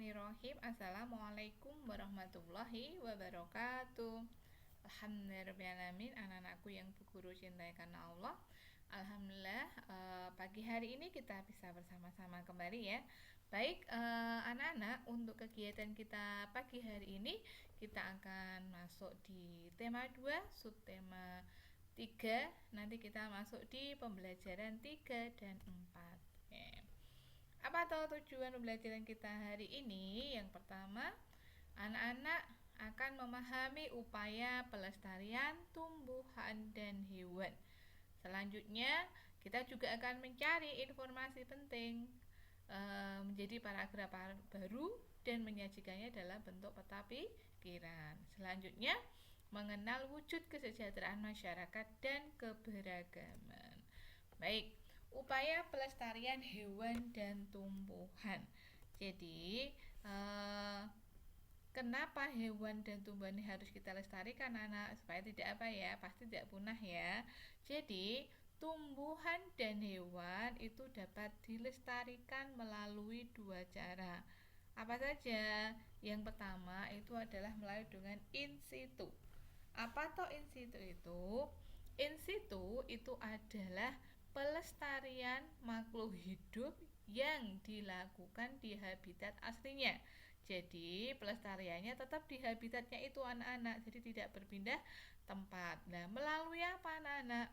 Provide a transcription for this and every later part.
Bismillahirrahmanirrahim. Assalamualaikum warahmatullahi wabarakatuh. Alhamdulillahirrahmanirrahim. Anak-anakku yang Bu Guru cintai karena Allah. Alhamdulillah, pagi hari ini kita bisa bersama-sama kembali ya. Baik, anak-anak, untuk kegiatan kita pagi hari ini kita akan masuk di tema 2, subtema 3. Nanti kita masuk di pembelajaran 3 dan 4. Oke. Apa tahu tujuan pembelajaran kita hari ini? Yang pertama, anak-anak akan memahami upaya pelestarian tumbuhan dan hewan. Selanjutnya, kita juga akan mencari informasi penting menjadi paragraf baru dan menyajikannya dalam bentuk peta pikiran. Selanjutnya, mengenal wujud kesejahteraan masyarakat dan keberagaman. Baik, upaya pelestarian hewan dan tumbuhan. Jadi, kenapa hewan dan tumbuhan ini harus kita lestarikan, anak? Supaya tidak apa ya, pasti tidak punah ya. Jadi, tumbuhan dan hewan itu dapat dilestarikan melalui 2 cara. Apa saja? Yang pertama itu adalah melalui dengan in situ. Apa toh in situ itu? In situ itu adalah pelestarian makhluk hidup yang dilakukan di habitat aslinya. Jadi pelestariannya tetap di habitatnya itu, anak-anak. Jadi tidak berpindah tempat. Nah, melalui apa, anak-anak?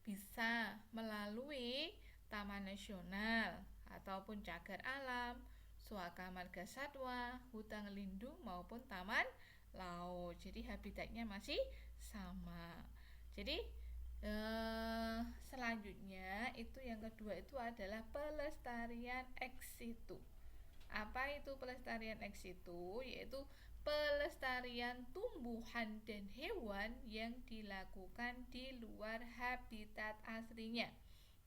Bisa melalui taman nasional ataupun cagar alam, suaka marga satwa, hutan lindung maupun taman laut. Jadi habitatnya masih sama. Jadi selanjutnya itu yang kedua itu adalah pelestarian ex situ. Apa itu pelestarian ex situ? Yaitu pelestarian tumbuhan dan hewan yang dilakukan di luar habitat aslinya.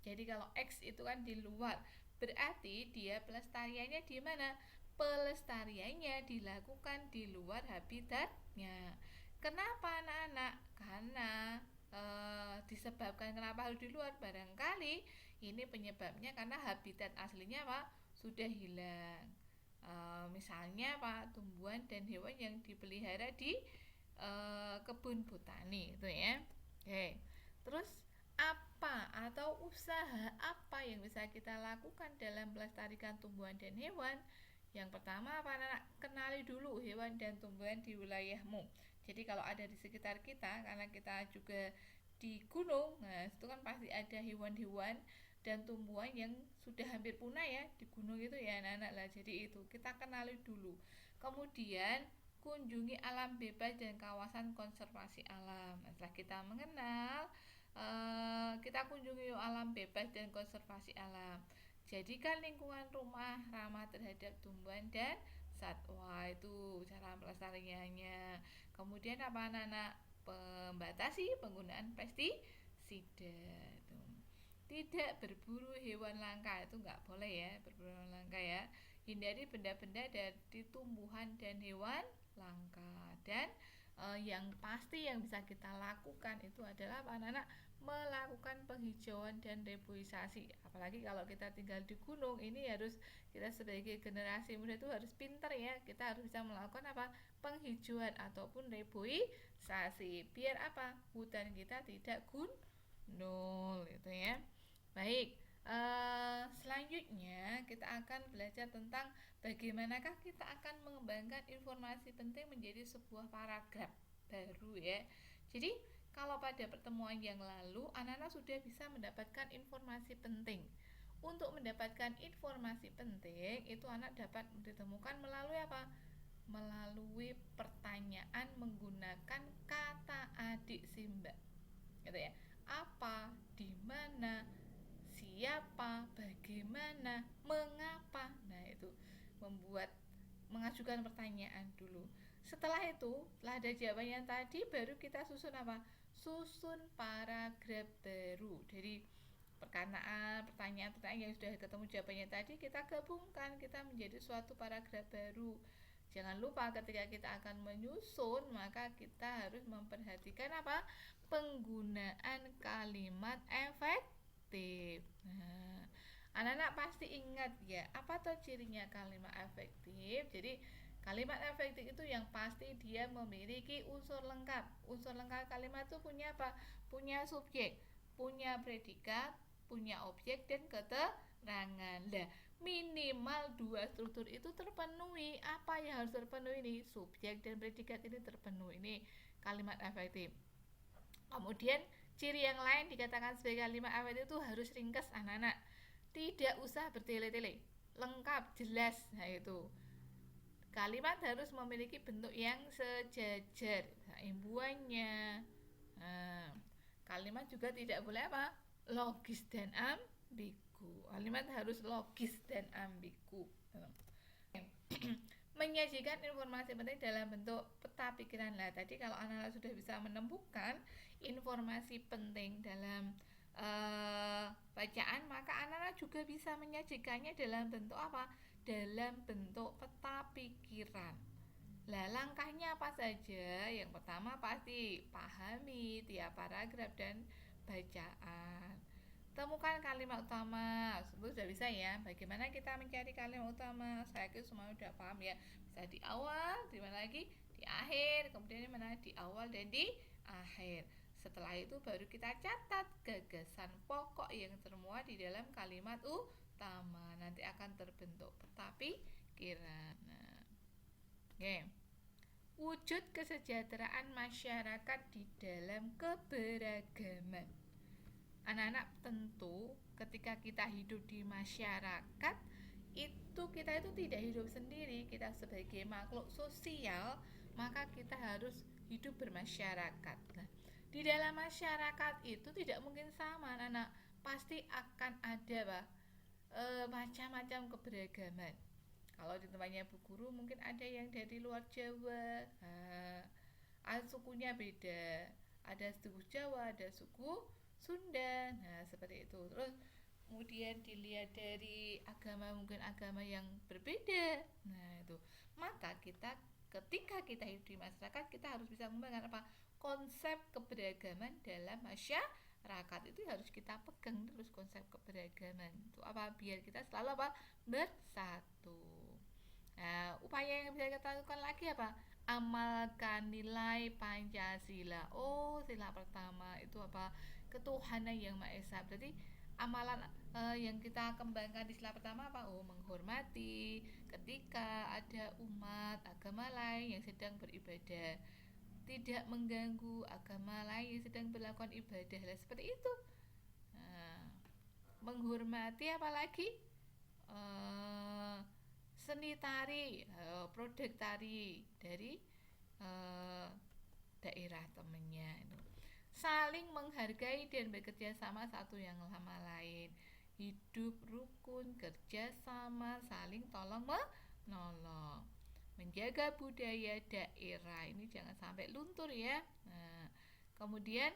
Jadi kalau X itu kan di luar, berarti dia pelestariannya di mana? Pelestariannya dilakukan di luar habitatnya. Kenapa, anak-anak? Karena disebabkan kenapa harus di luar, barangkali ini penyebabnya karena habitat aslinya apa? Sudah hilang. Misalnya apa? Tumbuhan dan hewan yang dipelihara di kebun botani itu ya. Oke. Terus apa atau usaha apa yang bisa kita lakukan dalam melestarikan tumbuhan dan hewan? Yang pertama apa, anak? Kenali dulu hewan dan tumbuhan di wilayahmu. Jadi kalau ada di sekitar kita, karena kita juga di gunung, nah itu kan pasti ada hewan-hewan dan tumbuhan yang sudah hampir punah ya di gunung itu ya, anak-anak lah. Jadi itu kita kenali dulu. Kemudian kunjungi alam bebas dan kawasan konservasi alam. Nah, setelah kita mengenal, kita kunjungi alam bebas dan konservasi alam. Jadikan lingkungan rumah ramah terhadap tumbuhan dan satwa. Itu cara pelestariannya. Kemudian apa, anak-anak? Membatasi penggunaan pestisida. Tidak berburu hewan langka, itu nggak boleh ya, berburu hewan langka ya. Hindari benda-benda dari tumbuhan dan hewan langka. Dan yang pasti yang bisa kita lakukan itu adalah apa, anak-anak? Melakukan penghijauan dan reboisasi. Apalagi kalau kita tinggal di gunung, ini harus kita sebagai generasi muda itu harus pintar ya. Kita harus bisa melakukan apa? Penghijauan ataupun reboisasi. Biar apa? Hutan kita tidak gundul gitu ya. Baik, selanjutnya kita akan belajar tentang bagaimanakah kita akan mengembangkan informasi penting menjadi sebuah paragraf baru ya. Jadi kalau pada pertemuan yang lalu anak-anak sudah bisa mendapatkan informasi penting. Untuk mendapatkan informasi penting itu anak dapat ditemukan melalui apa? Melalui pertanyaan menggunakan kata adik simba. Gitu ya. Apa, di mana, siapa, bagaimana, mengapa. Nah, itu mengajukan pertanyaan dulu. Setelah itu, setelah ada jawabannya tadi, baru kita susun apa? Susun paragraf baru. Jadi pertanyaan-pertanyaan yang sudah ketemu jawabannya tadi kita gabungkan, kita menjadi suatu paragraf baru. Jangan lupa ketika kita akan menyusun, maka kita harus memperhatikan apa? Penggunaan kalimat efektif. Nah, Anak-anak pasti ingat ya, apa tuh cirinya kalimat efektif? Jadi kalimat efektif itu yang pasti dia memiliki unsur lengkap. Unsur lengkap kalimat itu punya apa? Punya subjek, punya predikat, punya objek dan keterangan. Nah, minimal dua struktur itu terpenuhi. Apa yang harus terpenuhi ini? Subjek dan predikat ini terpenuhi. Ini kalimat efektif. Kemudian ciri yang lain dikatakan sebagai kalimat efektif itu harus ringkas anak-anak. Tidak usah bertele-tele, lengkap, jelas. Nah itu. Kalimat harus memiliki bentuk yang sejajar. Nah, imbuannya. Nah, kalimat juga tidak boleh apa? Logis dan ambigu. Kalimat harus logis dan ambigu. Menyajikan informasi penting dalam bentuk peta pikiran. Lah tadi kalau anak-anak sudah bisa menemukan informasi penting dalam bacaan, maka anak-anak juga bisa menyajikannya dalam bentuk apa? Dalam bentuk peta pikiran. Lah langkahnya apa saja? Yang pertama pasti pahami tiap paragraf dan bacaan. Temukan kalimat utama. Itu sudah bisa ya. Bagaimana kita mencari kalimat utama? Saya yakin semua sudah paham ya. Bisa di awal, di mana lagi? Di akhir. Kemudian di mana? Di awal dan di akhir. Setelah itu baru kita catat gagasan pokok yang termuat di dalam kalimat utama. Nanti akan terbentuk peta pikiran. Nah, oke. Wujud kesejahteraan masyarakat di dalam keberagaman. Anak-anak tentu ketika kita hidup di masyarakat itu kita itu tidak hidup sendiri, kita sebagai makhluk sosial, maka kita harus hidup bermasyarakat. Nah, di dalam masyarakat itu tidak mungkin sama anak-anak, pasti akan ada macam-macam keberagaman. Kalau di tempatnya Bu Guru mungkin ada yang dari luar Jawa, sukunya beda, ada suku Jawa, ada suku Sunda. Nah, seperti itu. Terus kemudian dilihat dari agama, mungkin agama yang berbeda. Nah, itu. Maka kita ketika kita hidup di masyarakat, kita harus bisa mengembangkan apa? Konsep keberagaman dalam masyarakat itu harus kita pegang terus, konsep keberagaman. Itu apa? Biar kita selalu apa? Bersatu. Nah, upaya yang bisa kita lakukan lagi apa? Amalkan nilai Pancasila. Oh, sila pertama itu apa? Ketuhanan yang Maha Esa. Berarti amalan yang kita kembangkan di sila pertama apa? Oh, menghormati ketika ada umat agama lain yang sedang beribadah, tidak mengganggu agama lain yang sedang melakukan ibadah. Lah seperti itu. Nah, menghormati apalagi? Seni tari, produk tari dari daerah temennya itu. Saling menghargai dan bekerja sama satu yang sama lain. Hidup rukun, kerja sama, saling tolong menolong. Menjaga budaya daerah ini jangan sampai luntur ya. Nah, kemudian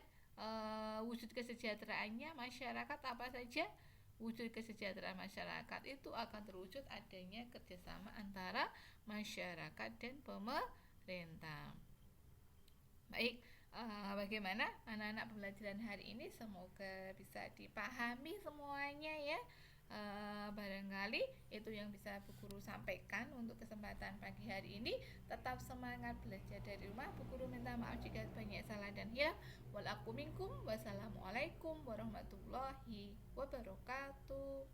wujud kesejahteraannya masyarakat apa saja? Wujud kesejahteraan masyarakat itu akan terwujud adanya kerjasama antara masyarakat dan pemerintah. Baik, bagaimana anak-anak pembelajaran hari ini? Semoga bisa dipahami semuanya ya. Barangkali itu yang bisa Bu Guru sampaikan untuk kesempatan pagi hari ini. Tetap semangat belajar dari rumah. Bu Guru minta maaf jika banyak salah dan hilaf. Walakum minkum. Wassalamualaikum warahmatullahi wabarakatuh.